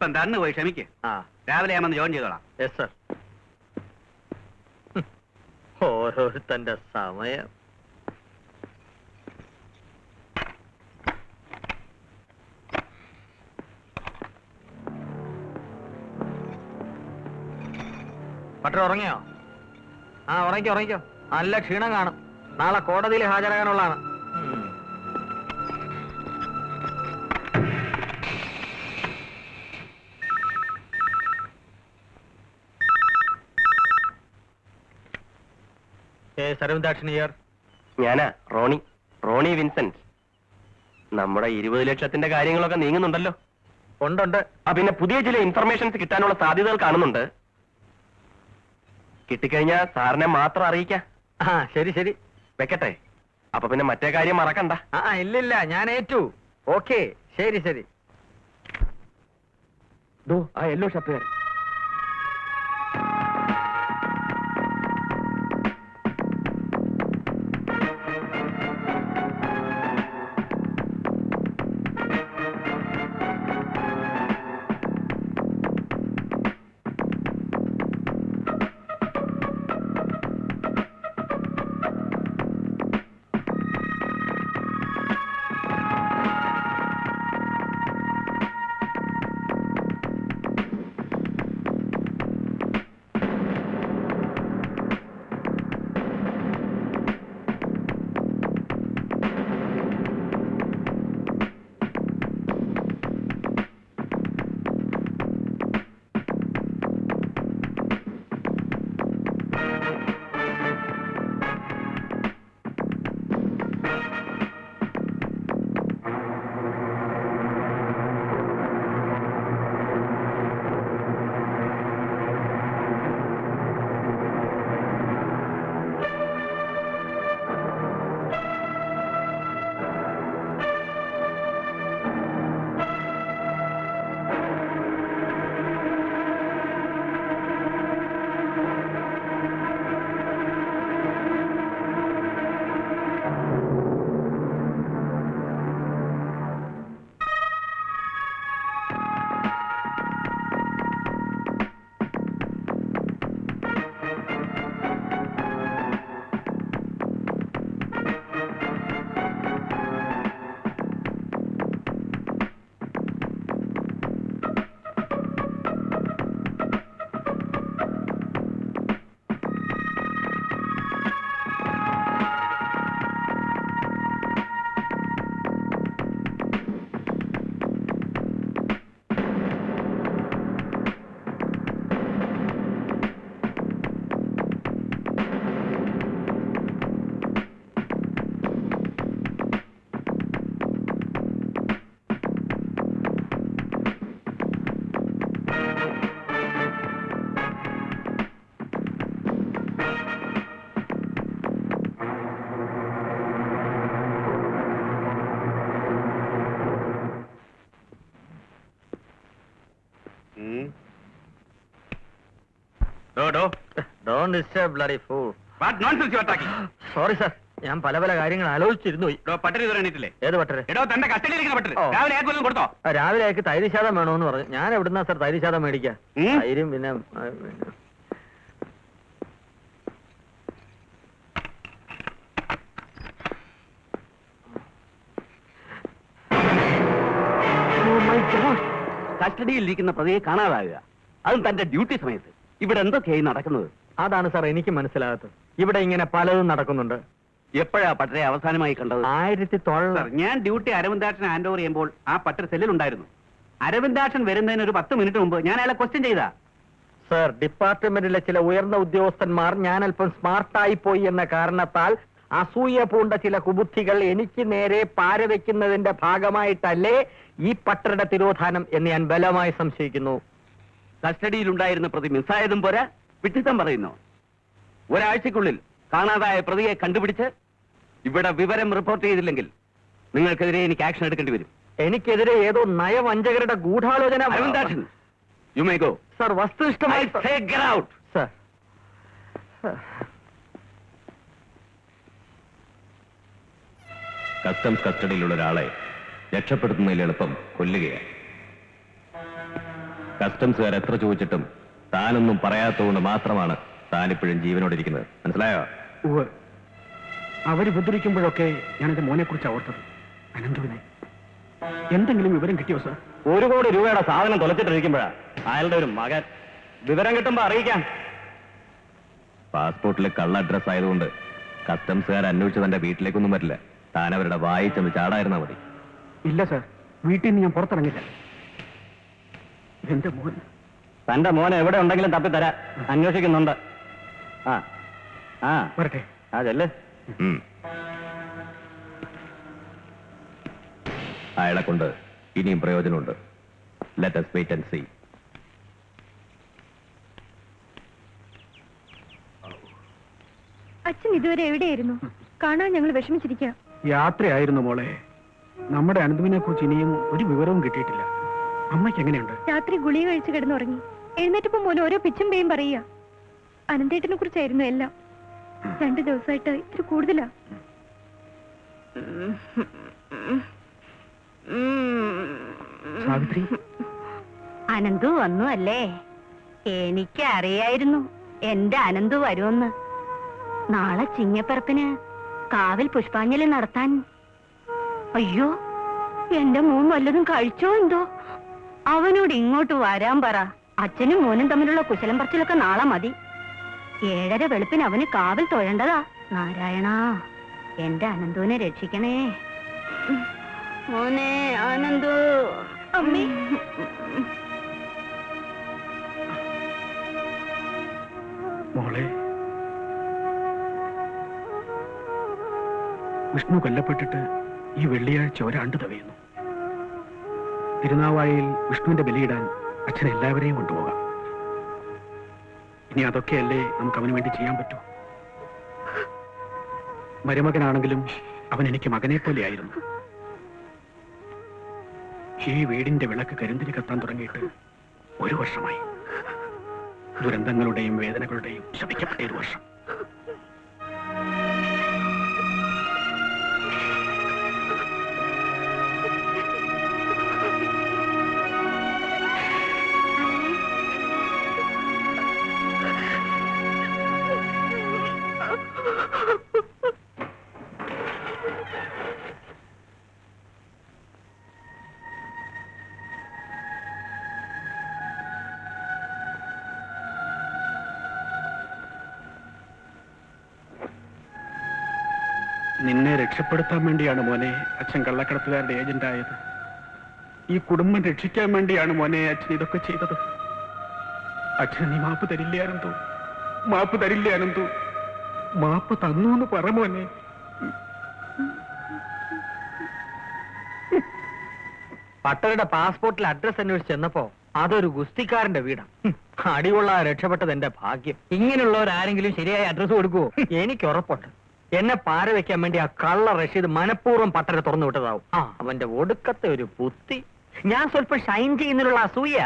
ഇപ്പം തന്നു പോയി ക്ഷമിക്ക്. രാവിലെ ഞാൻ വന്ന് ജോയിൻ ചെയ്തോളാം. Yes sir. ഓരോരുത്തന്റെ സമയം. പട്ടർ ഉറങ്ങിയോ? ഉറങ്ങിക്കോ. നല്ല ക്ഷീണം കാണും. നാളെ കോടതിയിൽ ഹാജരാകാനുള്ളതാണ്. ഞാനാ റോണി വിൻസെന്റ്. നമ്മുടെ 20 ലക്ഷത്തിന്റെ കാര്യങ്ങളൊക്കെ നീങ്ങുന്നുണ്ടല്ലോ. ഉണ്ട്. പിന്നെ പുതിയ ചില ഇൻഫർമേഷൻസ് കിട്ടാനുള്ള സാധ്യതകൾ കാണുന്നുണ്ട്. കിട്ടിക്കഴിഞ്ഞാൽ സാറിനെ മാത്രം അറിയിക്കാം. ശരി വെക്കട്ടെ. അപ്പൊ പിന്നെ മറ്റേ കാര്യം മറക്കണ്ട. ഇല്ലില്ല, ഞാൻ ഏറ്റു. ഓക്കെ, ശരി. ആ യെല്ലോ ഷർട്ടുകാരൻ. സോറി സർ, ഞാൻ പല കാര്യങ്ങൾ ആലോചിച്ചിരുന്നു. ഏത് പട്ടര്? കൊടുത്തോ? രാവിലെ അയക്ക് തൈരിശാദം വേണമെന്ന് പറഞ്ഞു. ഞാൻ എവിടുന്നാ സർ തൈരിശാദം മേടിക്കാം? തൈരും പിന്നെ കസ്റ്റഡിയിലിരിക്കുന്ന പ്രതിയെ കാണാതാകുക, അതും തന്റെ ഡ്യൂട്ടി സമയത്ത്. ഇവിടെ എന്തൊക്കെയായി നടക്കുന്നത്? അതാണ് സാർ എനിക്ക് മനസ്സിലാകാത്തത്. ഇവിടെ ഇങ്ങനെ പലതും നടക്കുന്നുണ്ട്. എപ്പോഴാ പട്ടരെ അവസാനമായി കണ്ടത്? 1900. ഞാൻ ഡ്യൂട്ടി അരവിന്ദാക്ഷൻ ഹാൻഡ് ഓവർ ചെയ്യുമ്പോൾ ആ പട്ടർ സെല്ലിൽ ഉണ്ടായിരുന്നു. അരവിന്ദാക്ഷൻ വരുന്നതിന് ഒരു 10 മിനിറ്റ് മുമ്പ് ഞാൻ അയാളെ ക്വസ്റ്റ്യൻ ചെയ്താ. സർ, ഡിപ്പാർട്ട്മെന്റിലെ ചില ഉയർന്ന ഉദ്യോഗസ്ഥന്മാർ ഞാൻ അല്പം സ്മാർട്ടായി പോയി എന്ന കാരണത്താൽ അസൂയ പൂണ്ട ചില കുബുദ്ധികൾ എനിക്ക് നേരെ പാരവെക്കുന്നതിന്റെ ഭാഗമായിട്ടല്ലേ ഈ പട്ടരുടെ തിരോധാനം എന്ന് ഞാൻ ബലമായി സംശയിക്കുന്നു. കസ്റ്റഡിയിലുണ്ടായിരുന്ന പ്രതി മിസ്സായതും പോരാ, വിഡ്ഢിത്തം പറയുന്നു. ഒരാഴ്ചക്കുള്ളിൽ കാണാതായ പ്രതിയെ കണ്ടുപിടിച്ച് ഇവിടെ വിവരം റിപ്പോർട്ട് ചെയ്തില്ലെങ്കിൽ നിങ്ങൾക്കെതിരെ എനിക്ക് ആക്ഷൻ എടുക്കേണ്ടി വരും. എനിക്കെതിരെ ഏതോ നയവഞ്ചകരുടെ ഗൂഢാലോചന. You may go. സർ, വസ്തുനിഷ്ഠമായി സർ. കസ്റ്റംസ് കസ്റ്റഡിയിലുള്ള ഒരാളെ രക്ഷപ്പെടുത്തുന്നതിൽ എളുപ്പം കൊല്ലുകയാണ്. കസ്റ്റംസുകാർ എത്ര ചോദിച്ചിട്ടും താനൊന്നും പറയാത്തതുകൊണ്ട് മാത്രമാണ് താനിപ്പോഴും ജീവനോടിരിക്കുന്നത്. മനസ്സിലായോ? ഉവ്വ്. അവര് ഉപദ്രവിക്കുമ്പോഴൊക്കെ ഞാനെന്റെ മോനെ കുറിച്ച് ഓർത്തത്. അനന്തുവിനെ എന്തെങ്കിലും വിവരം കിട്ടിയോ സാർ? 1 കോടി രൂപയുടെ സാധനം തൊലച്ചിട്ടിരിക്കുമ്പോഴാ അയാളുടെ ഒരു മകൻ. വിവരം കിട്ടുമ്പോ അറിയിക്കാം. പാസ്പോർട്ടിൽ കള്ള അഡ്രസ് ആയതുകൊണ്ട് കസ്റ്റംസുകാർ അന്വേഷിച്ച് തന്റെ വീട്ടിലേക്കൊന്നും വരില്ല. താൻ അവരുടെ വായി ചെന്ന് ചാടായിരുന്നാ മതി. ഇല്ല സാർ, വീട്ടിൽ നിന്ന് ഞാൻ പുറത്തിറങ്ങില്ല. എന്റെ മോൻ തന്റെ മോനെ എവിടെ ഉണ്ടെങ്കിലും തപ്പിത്തരാ. അന്വേഷിക്കുന്നുണ്ട്. ആ ആ വരട്ടെ. അതല്ലേ. ഉം. അയാളെ കൊണ്ട് ഇനിയും പ്രയോജനമുണ്ട്. Let us wait and see. അച്ഛൻ ഇതുവരെ എവിടെയായിരുന്നു? കാണാൻ ഞങ്ങൾ വിഷമിച്ചിരിക്കാം. യാത്രയായിരുന്നു മോളെ. നമ്മുടെ അനന്തുവിനെ കുറിച്ച് ഇനിയും ഒരു വിവരവും കിട്ടിയിട്ടില്ല. അമ്മയ്ക്ക് എങ്ങനെയുണ്ട്? രാത്രി ഗുളിക കഴിച്ച് കിടന്നുറങ്ങി. എഴുന്നേറ്റപ്പോ പോലും ഓരോ പിച്ചും പേയും പറയുക. അനന്തേട്ടനെ കുറിച്ചായിരുന്നു എല്ലാം. 2 ദിവസമായിട്ട് ഇത്തിരി കൂടുതലാ. സാവിത്രി, അനന്തു വന്നു അല്ലേ? എനിക്കറിയായിരുന്നു എന്റെ അനന്തു വരുമെന്ന്. നാളെ ചിങ്ങപ്പിറപ്പിന് കാവിൽ പുഷ്പാഞ്ജലി നടത്താൻ. അയ്യോ, എന്റെ മോൻ വല്ലതും കഴിച്ചോ എന്തോ? അവനോട് ഇങ്ങോട്ട് വരാൻ പറ. അച്ഛനും മോനും തമ്മിലുള്ള കുശലം പറച്ചിലൊക്കെ നാളെ മതി. 7:30 വെളുപ്പിന് അവന് കാവിൽ തൊഴേണ്ടതാ. നാരായണ, എന്റെ അനന്തുവിനെ രക്ഷിക്കണേ. മോനെ ആനന്ദു. അമ്മേ. മോളെ, വിഷ്ണു കൊല്ലപ്പെട്ടിട്ട് ഈ വെള്ളിയാഴ്ച 1 ആണ്ട് തികയുന്നു. തിരുനാവായയിൽ വിഷ്ണുവിന്റെ ബലിയിടാൻ അച്ഛൻ എല്ലാവരെയും കൊണ്ടുപോകാം. ഇനി അതൊക്കെയല്ലേ നമുക്ക് അവന് വേണ്ടി ചെയ്യാൻ പറ്റൂ. മരുമകനാണെങ്കിലും അവൻ എനിക്ക് മകനെ പോലെയായിരുന്നു. ഈ വീടിന്റെ വിളക്ക് കരിന്തിരി കത്താൻ തുടങ്ങിയിട്ട് 1 വർഷമായി. ദുരന്തങ്ങളുടെയും വേദനകളുടെയും ശപിക്കപ്പെട്ട 1 വർഷം. നിന്നെ രക്ഷപ്പെടുത്താൻ വേണ്ടിയാണ് മോനെ അച്ഛൻ കള്ളക്കടത്തുകാരുടെ ഏജന്റ് ആയത്. ഈ കുടുംബം രക്ഷിക്കാൻ വേണ്ടിയാണ് മോനെ അച്ഛൻ ഇതൊക്കെ ചെയ്തത്. അച്ഛൻ നീ മാപ്പ് തരില്ല അനന്തു, മാപ്പ് തരില്ല അനന്തു. മാപ്പ് തന്നു എന്ന് പറ മോനെ. പട്ടരുടെ പാസ്പോർട്ടിൽ അഡ്രസ് അന്വേഷിച്ച് ചെന്നപ്പോ അതൊരു ഗുസ്തിക്കാരന്റെ വീടാ. അടികൊള്ള രക്ഷപ്പെട്ടത് എന്റെ ഭാഗ്യം. ഇങ്ങനെയുള്ളവരാരെങ്കിലും ശരിയായ അഡ്രസ് കൊടുക്കുവോ? എനിക്ക് ഉറപ്പുണ്ട് എന്നെ പാര വെക്കാൻ വേണ്ടി ആ കള്ള റഷീദ് മനഃപൂർവ്വം പട്ടരെ തുറന്നു വിട്ടതാവും. അവന്റെ ഒടുക്കത്തെ ഒരു ബുദ്ധി. ഞാൻ സ്വല്പം ഷൈൻ ചെയ്യുന്നതിനുള്ള അസൂയ.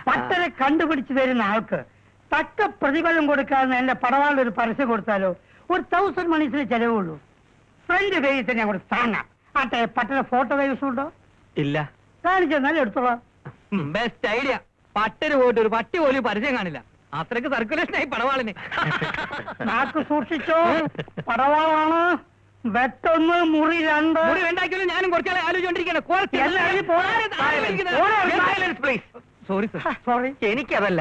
പട്ടരെ കണ്ടുപിടിച്ചു തരുന്ന ആൾക്ക് തക്ക പ്രതിഫലം കൊടുക്കാതെ എന്റെ പടവാളിൽ ഒരു പരസ്യം കൊടുത്താലോ? ഒരു 1000 മണീസിന് ചെലവുള്ളൂ. ഫ്രണ്ട് പേജിൽ തന്നെ അങ്ങോട്ട് താങ്ങാം. ആട്ടെ, പട്ടരെ ഫോട്ടോ കൈവശമുണ്ടോ? ഇല്ല. കാണിച്ചെന്നാലും എടുത്തോളാം. Best idea. പട്ടര് പോയിട്ട് ഒരു പട്ടി പോലും പരസ്യം കാണില്ല. അത്രയ്ക്ക് സർക്കുലേഷൻ ആയി പടവാളിന്. നാക്ക് സൂക്ഷിച്ചോ, പടവാളാണ്. വെട്ടൊന്ന്, മുറി 2. മുറി ഉണ്ടാക്കിയാലും ഞാനും കുറച്ചാളെ ആലോചിച്ചോണ്ടിരിക്കണം. Sorry sir. സോറി. എനിക്കതല്ല,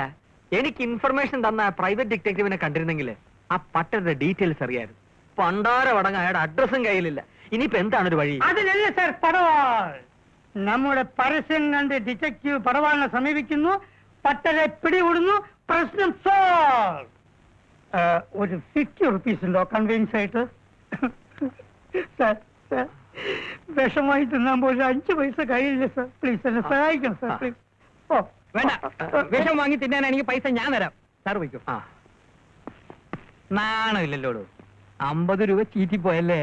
എനിക്ക് ഇൻഫർമേഷൻ തന്ന പ്രൈവറ്റ് ഡിറ്റക്റ്റീവിനെ കണ്ടിരുന്നെങ്കിൽ ആ പട്ടരുടെ ഡീറ്റെയിൽസ് അറിയായിരുന്നു. പണ്ടാരമടങ്ങ അയാളുടെ അഡ്രസ്സും കയ്യിലില്ല. ഇനിയിപ്പോ എന്താണ് ഒരു വഴി? അതിലല്ല സാർ പടവാൾ. നമ്മുടെ പരസ്യം കണ്ട് ഡിറ്റക്റ്റീവ് പടവാളിനെ സമീപിക്കുന്നു, പട്ടരെ പിടികൂടുന്നു, പ്രശ്നം സോൾവ്. ഒരു 50 റുപ്പീസ് ഉണ്ടോ കൺവീൻസ് ആയിട്ട്? സാർ, സാർ, വിഷമായി തിന്നാൻ പോലും 5 പൈസ കയ്യില്ല സാർ. പ്ലീസ് എന്നെ സഹായിക്കണം സാർ, പ്ലീസ്. ഓ വേണ്ട, വിഷം വാങ്ങി തിന്നാൻ എനിക്ക് പൈസ ഞാൻ തരാം. സാർ വയ്ക്കും. നാണമില്ലല്ലോ. 50 രൂപ ചീറ്റിപ്പോയല്ലേ?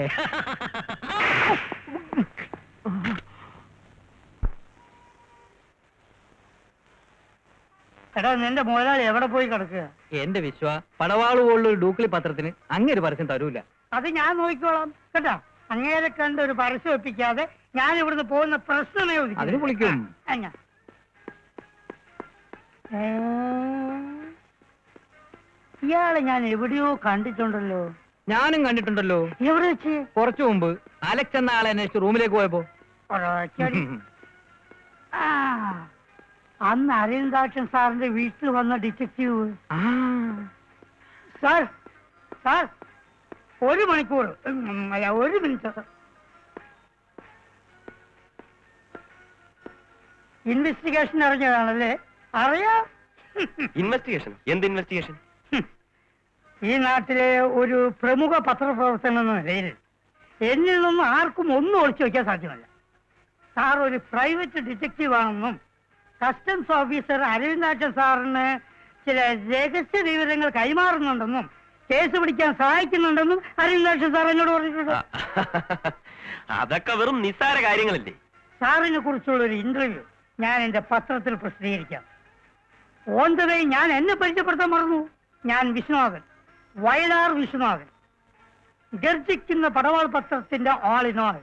എടാ, നിന്റെ മുതലാളി എവിടെ പോയി കിടക്കുക? എന്റെ വിശ്വ പടവാളുപോലുള്ള ഒരു ഡൂക്ലി പത്രത്തിന് അങ്ങൊരു പരസ്യം തരൂല. അത് ഞാൻ നോക്കിക്കോളാം കേട്ടാ. അങ്ങേരെ കണ്ട് ഒരു പരസ്യം ഒപ്പിക്കാതെ ഞാൻ ഇവിടുന്ന് പോകുന്ന പ്രശ്നമേ അതിന് വിളിക്കും. ഇയാളെ ഞാൻ എവിടെയോ കണ്ടിട്ടുണ്ടല്ലോ. ഞാനും കണ്ടിട്ടുണ്ടല്ലോ. എവിടെ വെച്ച്? കുറച്ചു മുമ്പ് അലക്സ് എന്ന ആളെ അന്വേഷിച്ച് റൂമിലേക്ക് പോയപ്പോ. ഒരൊറ്റയടി. ആ, അന്ന് അരവിന്ദാക്ഷൻ സാറിന്റെ വീട്ടിൽ വന്ന ഡിറ്റക്റ്റീവ്. സാർ സാർ, 1 മണിക്കൂർ അല്ല 1 മിനിറ്റ്. ഇൻവെസ്റ്റിഗേഷൻ അറിഞ്ഞതാണല്ലേ? അറിയാം. ഇൻവെസ്റ്റിഗേഷൻ? എന്ത് ഇൻവെസ്റ്റിഗേഷൻ? ഈ നാട്ടിലെ ഒരു പ്രമുഖ പത്രപ്രവർത്തകൻ എന്ന നിലയിൽ എന്നിൽ നിന്നും ആർക്കും ഒന്നും ഒളിച്ചു വയ്ക്കാൻ സാധ്യമല്ല. സാർ ഒരു പ്രൈവറ്റ് ഡിറ്റക്റ്റീവ് ആണെന്നും കസ്റ്റംസ് ഓഫീസർ അരവിന്ദാക്ഷൻ സാറിന് ചില രഹസ്യ വിവരങ്ങൾ കൈമാറുന്നുണ്ടെന്നും കേസ് പിടിക്കാൻ സഹായിക്കുന്നുണ്ടെന്നും അരവിന്ദാക്ഷൻ സാർ എന്നോട് പറഞ്ഞിട്ടുണ്ട്. അതൊക്കെ വെറും നിസ്സാര കാര്യങ്ങളല്ലേ? സാറിനെ കുറിച്ചുള്ള ഒരു ഇന്റർവ്യൂ ഞാൻ എന്റെ പത്രത്തിൽ പ്രസിദ്ധീകരിക്കാം. ഓൺ ദ വേ ഞാൻ എന്നെ പരിചയപ്പെടുത്താൻ മറന്നു. ഞാൻ വിശ്വനാഥൻ, വയലാർ വിശ്വനാഥൻ, ഗർജിക്കുന്ന പടവാൾ പത്രത്തിന്റെ ആൾ ഇൻ ആൾ.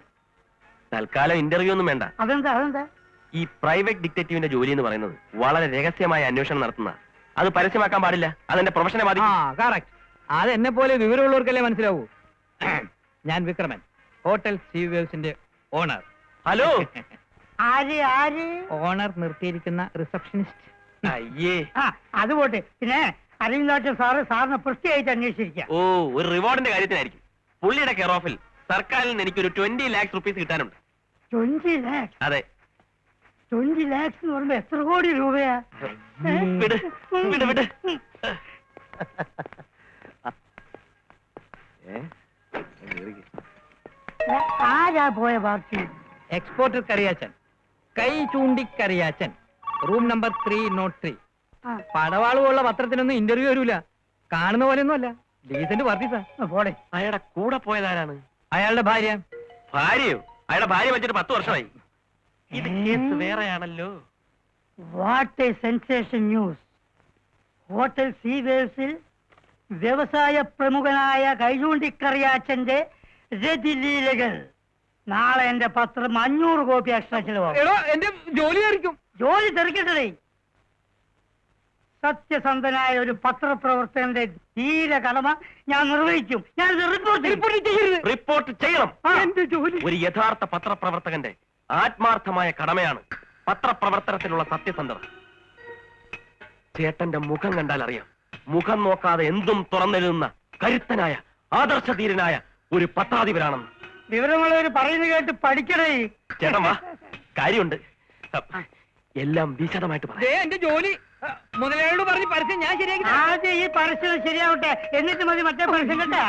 തൽക്കാലം ഇന്റർവ്യൂ ഒന്നും വേണ്ട. അതെന്താ? ഈ പ്രൈവറ്റ് ഡിറ്റക്റ്റീവിന്റെ ജോലി എന്ന് പറയുന്നത് വളരെ രഹസ്യമായ അന്വേഷണം നടത്തുന്ന, അത് പരസ്യമാക്കാൻ പാടില്ല. അതെന്റെ പ്രൊഫഷനെ ബാധിക്കും. അത് എന്നെ പോലെ വിവരമുള്ളവർക്കല്ലേ മനസ്സിലാവൂ. ഞാൻ വിക്രമൻ, ഹോട്ടൽ സീവേഴ്സിന്റെ ഓണർ. ഹലോ. ആര്? ഓണർ നിർത്തിയിരിക്കുന്ന റിസപ്ഷനിസ്റ്റ്. അയ്യേ. അത് പോട്ടെ. പിന്നെ അരവിന്ദാക്ഷൻ സാറിനെ പ്രത്യേകിച്ച് അന്വേഷിച്ചിരിക്കാം. ഓ, ഒരു റിവാർഡിന്റെ കാര്യത്തിനായിരിക്കും. പുള്ളിയുടെ കെയർ ഓഫിൽ സർക്കാരിൽ നിന്ന് എനിക്കൊരു 20 lakhs rupees കിട്ടാനുണ്ട്. 20 lakhs? അതെ. 20 lakhs എന്ന് പറയുമ്പോ എത്ര കോടി രൂപയാ? വിട് വിട് വിട്. ആരാ പോയ പാർട്ടി? എക്സ്പോർട്ടർ കറിയാച്ചൻ, കൈ ചൂണ്ടിക്കറിയാച്ചൻ, റൂം നമ്പർ 303. പടവാളുള്ള പത്രത്തിനൊന്നും ഇന്റർവ്യൂ വരൂല. കാണുന്ന പോലെയൊന്നും അല്ല. Decent party sir. പോടെ. അയാളുടെ കൂടെ പോയതാരാണ്? അയാളുടെ ഭാര്യ. ഭാര്യയോ? അയാളുടെ ഭാര്യ വെച്ചിട്ട് 10 വർഷമായി. ഇത് കേസ് വേറെയാണല്ലോ. What a sensation news. Hotel സീവേഴ്സിൽ വ്യവസായ പ്രമുഖനായ കൈചൂണ്ടിക്കറിയാച്ചന്റെ രതിലീലകൾ. നാളെ എന്റെ പത്രം 500 കോപ്പി എക്സ്ട്രാ ചിലവാകും. എന്റെ ജോലി ആയിരിക്കും. ജോലി തെറിക്കട്ടെ. സത്യസന്ധനായ ഒരു പത്രപ്രവർത്തകന്റെ ധീര കടമ ഞാൻ നിർവഹിക്കും. ഞാൻ റിപ്പോർട്ട് ചെയ്യണം. എന്റെ ജോലി ഒരു യഥാർത്ഥ പത്രപ്രവർത്തകന്റെ ആത്മാർത്ഥമായ കടമയാണ് പത്രപ്രവർത്തനത്തിലുള്ള സത്യസന്ധത. ചേട്ടന്റെ മുഖം കണ്ടാൽ അറിയാം. മുഖം നോക്കാതെ എന്തും തുറന്നെഴുതുന്ന കരുത്തനായ ആദർശധീരനായ ഒരു പത്രാധിപരാണെന്ന്. വിവരമുള്ളവർ പറയുന്നത് കേട്ട് പഠിക്കണേ. ചേട്ടൻ വാ, കാര്യമുണ്ട്. എല്ലാം വിശദമായിട്ട് പറയാം. എന്റെ ജോലി മുതലാളിയോട് പറഞ്ഞ് പരസ്യം ഞാൻ ശരിയാക്കി. ആദ്യം ഈ പരസ്യം ശരിയാവട്ടെ, എന്നിട്ട് മതി മറ്റേ പരസ്യം കേട്ടാ.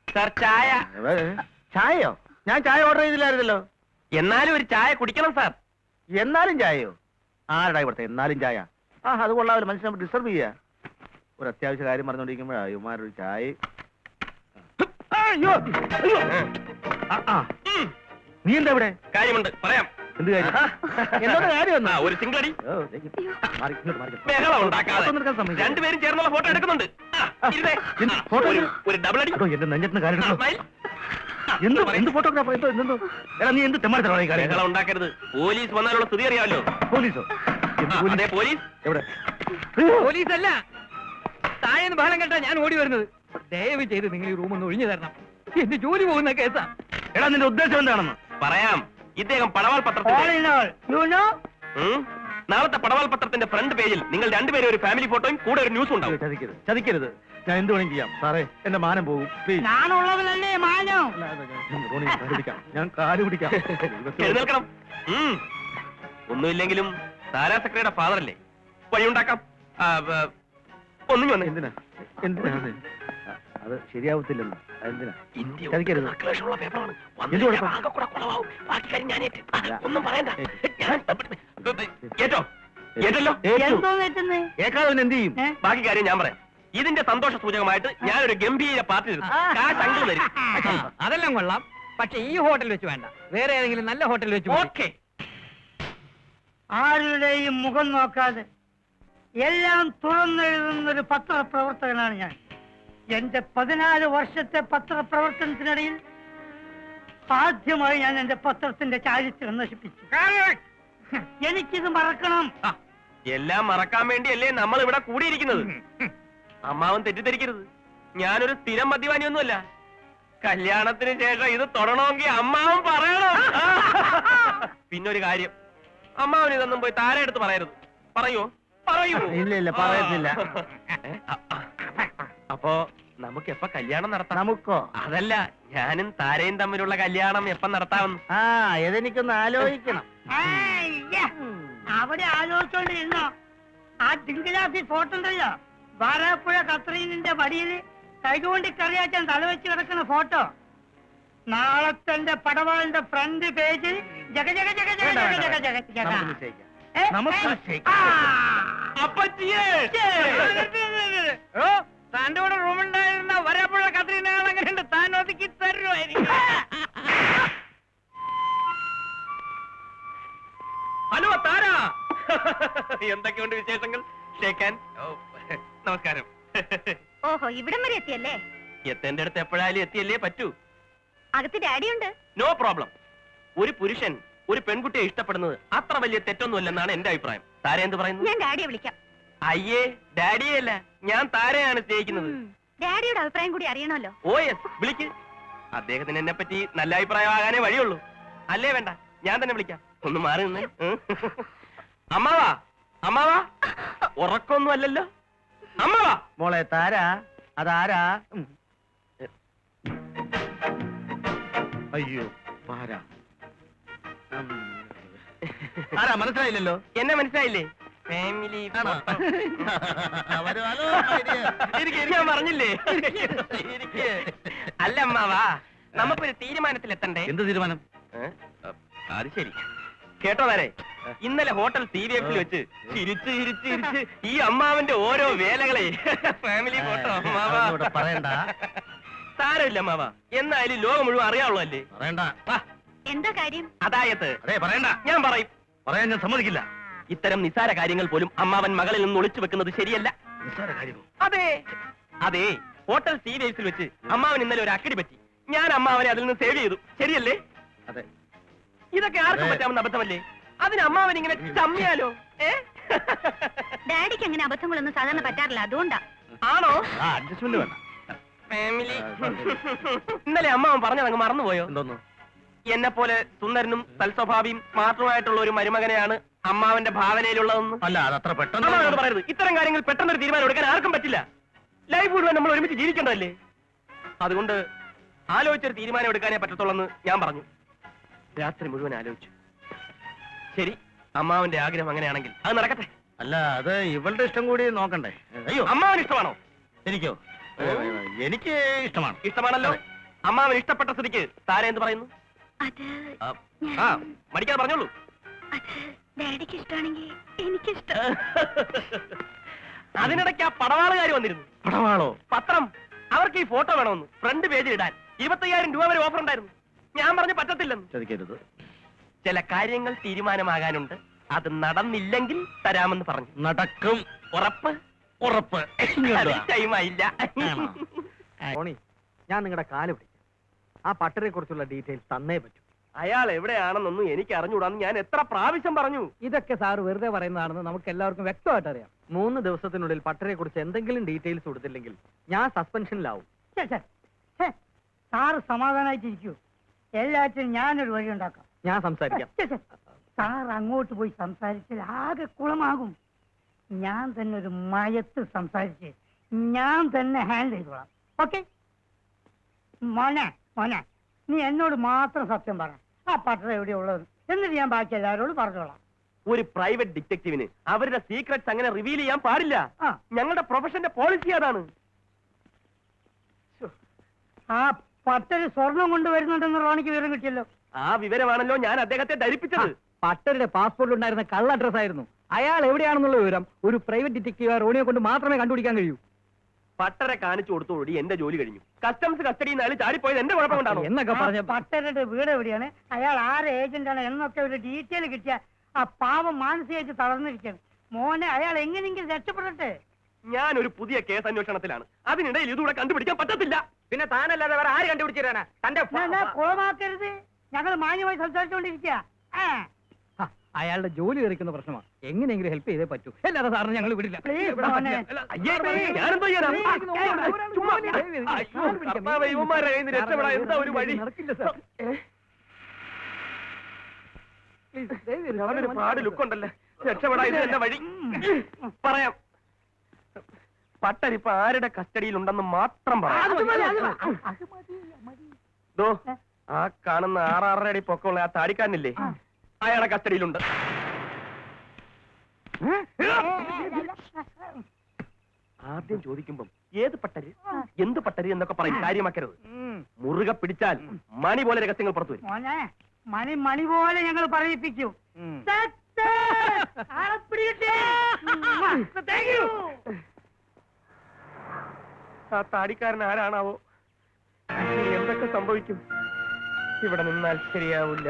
സാർ, ചായ. ചായയോ? ഞാൻ ചായ ഓർഡർ ചെയ്തില്ലായിരുന്നല്ലോ. എന്നാലും ഒരു ചായ കുടിക്കണം സാർ. എന്നാലും ചായയോ? ആരുടെ ഇവിടുത്തെ എന്നാലും ചായ? അത് കൊള്ളാമല്ലോ. മനുഷ്യൻ ഡിസ്റ്റർബ് ചെയ്യാ. ഒരു അത്യാവശ്യ കാര്യം പറഞ്ഞോണ്ടിരിക്കുമ്പോഴാ ഇവന്മാരൊരു ചായ. നീ എന്താ ഇവിടെ? കാര്യമുണ്ട്, പറയാം. എന്ത് കാര്യം? എന്നോട് കാര്യം. ഒരു സിംഗിളടി ബഹളം ഉണ്ടാക്കാതെ രണ്ടുപേരും ചേർന്നുള്ള ഫോട്ടോ എടുക്കുന്നുണ്ട്. ഒരു ഡബിൾ അടി. എന്റെ നെഞ്ചത്തിന് കാര്യം. സ്മൈൽ. എന്ത് ഫോട്ടോഗ്രാഫർ? എന്തോ എടാ, നീ എന്ത് തെമ്മാടിത്തരമാണ് ഈ കാര്യം? ബഹളം ഉണ്ടാക്കരുത്. പോലീസ് വന്നാലുള്ള സ്ഥിതി അറിയാമല്ലോ. പോലീസോ? അതെ, പോലീസ്. എവിടെ? പോലീസല്ല, താഴെ ബഹളം കേട്ടാ ഞാൻ ഓടി വരുന്നത്. ദയവ് ചെയ്ത് നിങ്ങൾ ഈ റൂം ഒന്ന് ഒഴിഞ്ഞു തരണം. എന്റെ ജോലി പോകുന്ന കേസാ. എടാ, നിന്റെ ഉദ്ദേശം എന്താണെന്ന് പറയാം. ഇദ്ദേഹം പടവാൾ പത്രത്തിന്റെ നാളത്തെ പടവാൾ പത്രത്തിന്റെ ഫ്രണ്ട് പേജിൽ നിങ്ങൾ രണ്ടുപേരും ഒരു ഫാമിലി ഫോട്ടോയും കൂടെ ഒരു ന്യൂസ് ഉണ്ടാവും. ചതിക്കരുത്. ഞാൻ എന്ത് വേണമെങ്കിലും ചെയ്യാം സാറേ. എന്റെ മാനം പോകും. ഞാനുള്ളവനല്ലേ മാനം. ഞാൻ കാല് പിടിക്കാം. എഴുന്നേൽക്കണം. ഒന്നുമില്ലെങ്കിലും താരാ സെക്രട്ടറിയുടെ ഫാദർ അല്ലേ, വഴിയുണ്ടാക്കാം. ഒന്നും വന്നേ. എന്തിനാ? അത് ശരിയാവത്തില്ലെന്ന്. എന്തിനാ? ചതിക്കരുത്. പേപ്പറാണ്. ഒന്നും പറയണ്ട. ഏറ്റോ ഏറ്റല്ലോ. എന്തോ തെറ്റുന്നേ? ഏക്കാതെ എന്ത് ചെയ്യും? ബാക്കി കാര്യം ഞാൻ പറയാം. ഇതിന്റെ സന്തോഷ സൂചകമായിട്ട് ഞാനൊരു ഗംഭീര പാർട്ടി കാശ് അങ്കിൾ തരും. അതെല്ലാം കൊള്ളാം. പക്ഷെ ഈ ഹോട്ടൽ വെച്ച് വേണ്ട, വേറെ ഏതെങ്കിലും നല്ല ഹോട്ടൽ വെച്ച്. ഓക്കെ. ആരുടെയും മുഖം നോക്കാതെ എല്ലാം തുറന്നെഴുതുന്നൊരു പത്രപ്രവർത്തകനാണ് ഞാൻ. എന്റെ 14 വർഷത്തെ പത്രപ്രവർത്തനത്തിനിടയിൽ ആദ്യമായി ഞാൻ എന്റെ പത്രത്തിന്റെ ചാരിത്രം നശിപ്പിച്ചു. എനിക്കിത് മറക്കണം. ആ, എല്ലാം മറക്കാൻ വേണ്ടിയല്ലേ നമ്മൾ ഇവിടെ കൂടിയിരിക്കുന്നത്. അമ്മാവൻ തെറ്റിദ്ധരിക്കരുത്, ഞാനൊരു സ്ഥിരം മദ്യപാനിയൊന്നുമല്ല. കല്യാണത്തിന് ശേഷം ഇത് തൊടണമെങ്കിൽ അമ്മാവൻ പറയണം. പിന്നൊരു കാര്യം, അമ്മാവൻ ഇതൊന്നും പോയി താര എടുത്ത് പറയരുത്. പറയൂ? പറയൂ? ഇല്ല, പറയത്തില്ല. അപ്പോ നമുക്ക് എപ്പ കല്യാണം നടത്താം? നമുക്കോ? അതല്ല, ഞാനും താരയും തമ്മിലുള്ള കല്യാണം എപ്പം നടത്താമെന്ന്. ആ, ഇതെനിക്കൊന്ന് ആലോചിക്കണം. അവിടെ ആലോചിച്ചോണ്ടിരുന്നോ? ആ ഡിങ്കിലാസി ഫോട്ടോ ഉണ്ടല്ലോ, വാരാപ്പുഴ കത്രീനിന്റെ വടിയിൽ കൈകൊണ്ട് കറിയാച്ചാൻ തലവെച്ച് കിടക്കുന്ന ഫോട്ടോ. നാളത്തെ എന്റെ പടവാളിന്റെ ഫ്രണ്ട് പേജിൽ ജഗ ജഗ ജഗ ജഗ ജഗ ജഗ ജഗ ജഗ. നമുക്ക് നിശ്ചയിക്കാം. ഏ? നമുക്ക് ഏ? നിശ്ചയിക്കാം. അപ്പച്ചിയേ! തന്റെ കൂടെ റൂമുണ്ടായിരുന്ന വരാപ്പുഴ കത്രീനാൾ എങ്ങനെയുണ്ട്? താൻ ഒതുക്കി തരുമായിരിക്കും. ഹലോ താര, എന്തൊക്കെയുണ്ട് വിശേഷങ്ങൾ? ഷേക്കാൻ. നമസ്കാരം. ഓഹോ, ഇവിടം വരെ എത്തിയല്ലേ? എത്തേണ്ട അടുത്ത് എപ്പോഴായാലും എത്തിയല്ലേ പറ്റൂ. അകത്ത് ഡാഡിയുണ്ട്. No problem. ഒരു പുരുഷൻ ഒരു പെൺകുട്ടിയെ ഇഷ്ടപ്പെടുന്നത് അത്ര വലിയ തെറ്റൊന്നുമല്ലെന്നാണ് എന്റെ അഭിപ്രായം. താര എന്ത് പറയുന്നു? ഞാൻ ഡാഡിയെ വിളിക്കാം. അയ്യേ, ഡാഡിയെ അല്ല, ഞാൻ താരയാണ് സ്നേഹിക്കുന്നത്. ഡാഡിയുടെ അഭിപ്രായം കൂടി അറിയണമല്ലോ. ഓ യെസ്, വിളിക്ക്. അദ്ദേഹത്തിന് എന്നെ പറ്റി നല്ല അഭിപ്രായമാകാനേ വഴിയുള്ളൂ. അല്ലേ വേണ്ട, ഞാൻ തന്നെ വിളിക്കാം. ഒന്ന് മാറി നിന്ന്. അമ്മാവാ, അമ്മാവാ, ഉറക്കൊന്നും അല്ലല്ലോ. അമ്മാവാ. മോളെ താര, അതാരാ? അയ്യോ, ആരാ? ആരാ മനസ്സിലായില്ലല്ലോ. എന്നെ മനസ്സിലായില്ലേ? ഫാമിലി ആണോ? ഞാൻ പറഞ്ഞില്ലേ? അല്ല അമ്മാവാ, നമുക്കൊരു തീരുമാനത്തിലെത്തണ്ടേ? എന്ത് തീരുമാനം? അത് ശരി. കേട്ടോ താരേ, ഇന്നലെ ഹോട്ടൽ CVF-ൽ വെച്ച് ചിരിച്ച് ചിരിച്ച് ചിരിച്ച് ഈ അമ്മാവന്റെ ഓരോ വേലകളെ ഫാമിലി ഫോട്ടോ അമ്മാവാ പറയണ്ട. സാരമില്ല അമ്മാവാ, എന്നായാലും ലോകം മുഴുവൻ അറിയാവുള്ളൂ അല്ലേ? പറയണ്ട. എന്താ കാര്യം? അതായത് അതെ, പറയണ്ട. ഞാൻ പറയും. പറയാൻ ഞാൻ സമ്മതിക്കില്ല. ഇത്തരം നിസാര കാര്യങ്ങൾ പോലും അമ്മാവൻ മകളിൽ നിന്ന് ഒളിച്ചു വെക്കുന്നത് ശരിയല്ല. നിസ്സാര കാര്യമോ? അതെ അതെ, ഹോട്ടൽ CVF-ൽ വെച്ച് അമ്മാവൻ ഇന്നലെ ഒരു അക്കടി പറ്റി. ഞാൻ അമ്മാവനെ അതിൽ നിന്ന് സേവ് ചെയ്തു. ശരിയല്ലേ? അതെ. ഇതൊക്കെ ആർക്കും പറ്റാവുന്ന അബദ്ധമല്ലേ? അതിന് അമ്മാവൻ ഇങ്ങനെ ചമ്മിയാലോ? ഡാഡിക്ക് അങ്ങനെ അബദ്ധങ്ങളൊന്നും സാധാരണ പറ്റാറില്ല, അതുകൊണ്ടാ. ആണോ? അഡ്ജസ്റ്റ്മെന്റ് വേണ്ട. ഫാമിലി. ഇന്നലെ അമ്മാവൻ പറഞ്ഞത് അങ്ങ് മറന്നുപോയോ? എന്തോന്നു? എന്നെ പോലെ സുന്ദരനും സൽസ്വഭാവിയും സ്മാർട്ടുമായിട്ടുള്ള ഒരു മരുമകനെയാണ് അമ്മാവന്റെ ഭാവനയിലുള്ളതെന്ന്. അല്ല, അതത്ര പെട്ടെന്ന് അമ്മാവനോട് പറയരുത്. ഇത്തരം കാര്യങ്ങൾ പെട്ടെന്നൊരു തീരുമാനം എടുക്കാൻ ആർക്കും പറ്റില്ല. ലൈഫ് മുഴുവൻ നമ്മൾ ഒരുമിച്ച് ജീവിക്കേണ്ടതല്ലേ? അതുകൊണ്ട് ആലോചിച്ചൊരു തീരുമാനം എടുക്കാനേ പറ്റത്തുള്ളെന്ന് ഞാൻ പറഞ്ഞു. രാത്രി മുഴുവൻ ആലോചിച്ചു. ശരി, അമ്മാവന്റെ ആഗ്രഹം അങ്ങനെയാണെങ്കിൽ അത് നടക്കട്ടെ. അല്ല, അത് ഇവളുടെ ഇഷ്ടം കൂടി നോക്കണ്ടേ? അയ്യോ, അമ്മാവൻ ഇഷ്ടമാണോ? എനിക്കോ? എനിക്ക് ഇഷ്ടമാണ്. ഇഷ്ടമാണല്ലോ. അമ്മാവൻ ഇഷ്ടപ്പെട്ട സ്ഥിതിക്ക് താര എന്ത് പറയുന്നു? അത് ആ, മടിക്കാതെ പറഞ്ഞോളൂ. അത് ഡാഡിക്ക് ഇഷ്ടമാണെങ്കിൽ എനിക്കിഷ്ടം. അതിനിടയ്ക്ക് ആ പടവാളുകാർ വന്നിരുന്നു. പടവാളോ? പത്രം. അവർക്ക് ഈ ഫോട്ടോ വേണമെന്ന് ഫ്രണ്ട് പേജിൽ ഇടാൻ 25,000 രൂപ വരെ ഓഫർ ഉണ്ടായിരുന്നു. ഞാൻ പറഞ്ഞു പറ്റത്തില്ലെന്ന്. ചതിക്കരുത്. ചില കാര്യങ്ങൾ തീരുമാനമാകാനുണ്ട്, അത് നടന്നില്ലെങ്കിൽ തരാമെന്ന് പറഞ്ഞു. നടക്കും. ഉറപ്പ്? ഉറപ്പ്. ടൈമായില്ല. ടോണി, ഞാൻ നിങ്ങളുടെ കാല് പിടിക്കാം. ആ പട്ടരെ കുറിച്ചുള്ള ഡീറ്റെയിൽസ് തന്നേ പറ്റൂ. അയാൾ എവിടെയാണെന്നൊന്നും എനിക്ക് അറിഞ്ഞുകൂടാന്ന് ഞാൻ എത്ര പ്രാവശ്യം പറഞ്ഞു. ഇതൊക്കെ സാർ വെറുതെ പറയുന്നതാണെന്ന് നമുക്ക് എല്ലാവർക്കും വ്യക്തമായിട്ട് അറിയാം. 3 ദിവസത്തിനുള്ളിൽ പട്ടരെ കുറിച്ച് എന്തെങ്കിലും ഡീറ്റെയിൽസ് കൊടുത്തില്ലെങ്കിൽ ഞാൻ സസ്പെൻഷനിലാവും. സാറ് സമാധാനായിട്ടിരിക്കൂ. എല്ലാറ്റിനും ഞാനൊരു വഴി ഉണ്ടാക്കാം. ഞാൻ സംസാരിക്കാം. സാർ അങ്ങോട്ട് പോയി സംസാരിച്ചാൽ ആകെ കുളമാകും. ഞാൻ തന്നെ ഒരു മയത്ത് സംസാരിച്ച് ഞാൻ തന്നെ ഹാൻഡിൽ ചെയ്തോളാം. ഓക്കെ? മോനെ മോനെ, നീ എന്നോട് മാത്രം സത്യം പറ. ആ പട്ടണം എവിടെയാ ഉള്ളത്? എന്നിട്ട് ഞാൻ ബാക്കി എല്ലാവരോടും പറഞ്ഞോളാം. ഒരു പ്രൈവറ്റ് ഡിറ്റക്റ്റീവിന് അവരുടെ സീക്രട്സ് അങ്ങനെ റിവീൽ ചെയ്യാൻ പാടില്ല. ആ. ഞങ്ങളുടെ പ്രൊഫഷന്റെ പോളിസി അതാണ്. ആ പട്ടര് സ്വർണം കൊണ്ടുവരുന്നുണ്ടെന്ന് റോണിക്ക് വിവരം കിട്ടിയല്ലോ. ആ വിവരമാണല്ലോ ഞാൻ അദ്ദേഹത്തെ ധരിപ്പിച്ചത്. പട്ടരുടെ പാസ്പോർട്ടിൽ ഉണ്ടായിരുന്ന കള്ള അഡ്രസ് ആയിരുന്നു. അയാൾ എവിടെയാണെന്നുള്ള വിവരം ഒരു പ്രൈവറ്റ് ഡിറ്റക്റ്റീവ് റോണിയെ കൊണ്ട് മാത്രമേ കണ്ടുപിടിക്കാൻ കഴിയൂ. പട്ടരെ കാണിച്ചു കൊടുത്തോടി എന്റെ ജോലി കഴിഞ്ഞു. കസ്റ്റംസ് കസ്റ്റഡിയിൽ നിന്ന് അയാൾ ചാടിപ്പോയത് എന്റെ കുഴപ്പം കൊണ്ടാണോ? എന്നൊക്കെ പറഞ്ഞ പട്ടരുടെ വീട് എവിടെയാണ്, അയാൾ ആരെ ഏജന്റാണ് എന്നൊക്കെ ഒരു ഡീറ്റെയിൽ കിട്ടിയ ആ പാവം മാനസികമായിട്ട് തളർന്നിരിക്കണം. മോനെ, അയാൾ എങ്ങനെയെങ്കിലും രക്ഷപ്പെടട്ടെ. ഞാനൊരു പുതിയ കേസ് അന്വേഷണത്തിലാണ്. അതിനിടയിൽ ഇതുകൂടെ കണ്ടുപിടിക്കാൻ പറ്റത്തില്ല. പിന്നെ താനല്ലാതെ വേറെ ആര് കണ്ടുപിടിച്ചിരാനാ? തന്റെ കുളമാക്കരുത്, ഞങ്ങൾ മാന്യമായി സംസാരിച്ചുകൊണ്ടിരിക്കുക. അയാളുടെ ജോലി തെറിക്കുന്ന പ്രശ്നമാണ്. എങ്ങനെയെങ്കിലും ഹെൽപ്പ് ചെയ്തേ പറ്റൂ. എല്ലാവരും സാറിന് ഞങ്ങൾ വിടില്ല. അയ്യേ, ഞാനെന്തോ ചെയ്യാനാ? ചുമ്മാ. അയ്യോ, കർത്താവേ, ഇവന്മാരുടെ കയ്യിൽ നിന്ന് രക്ഷപ്പെടാൻ എന്താ ഒരു വഴി? അവനൊരു പാട് ലുക്കുണ്ടല്ലേ. രക്ഷപ്പെടാൻ ഇത് തന്നെ വഴി. പറയാം. പട്ടരിപ്പ് ആരുടെ കസ്റ്റഡിയിലുണ്ടെന്ന് മാത്രം പറയാം. ദോ, ആ കാണുന്ന 6-6 അടി പൊക്കമുള്ള ആ താടിക്കാരനില്ലേ, അയാളെ കസ്റ്റഡിയിലുണ്ട്. ആദ്യം ചോദിക്കുമ്പം ഏത് പട്ടര്, എന്ത് പട്ടര് എന്നൊക്കെ പറയും. കാര്യമാക്കരുത്. മുറുകെ പിടിച്ചാൽ മണി പോലെ രഹസ്യങ്ങൾ പുറത്തു വരും. മോനെ, മണി പോലെ ഞങ്ങൾ പറയിപ്പിക്കും. ആ താടിക്കാരൻ ആരാണാവോ? ഇനി എന്തൊക്കെ സംഭവിക്കും? ഇവിടെ നിന്നാൽ ശരിയാവില്ല.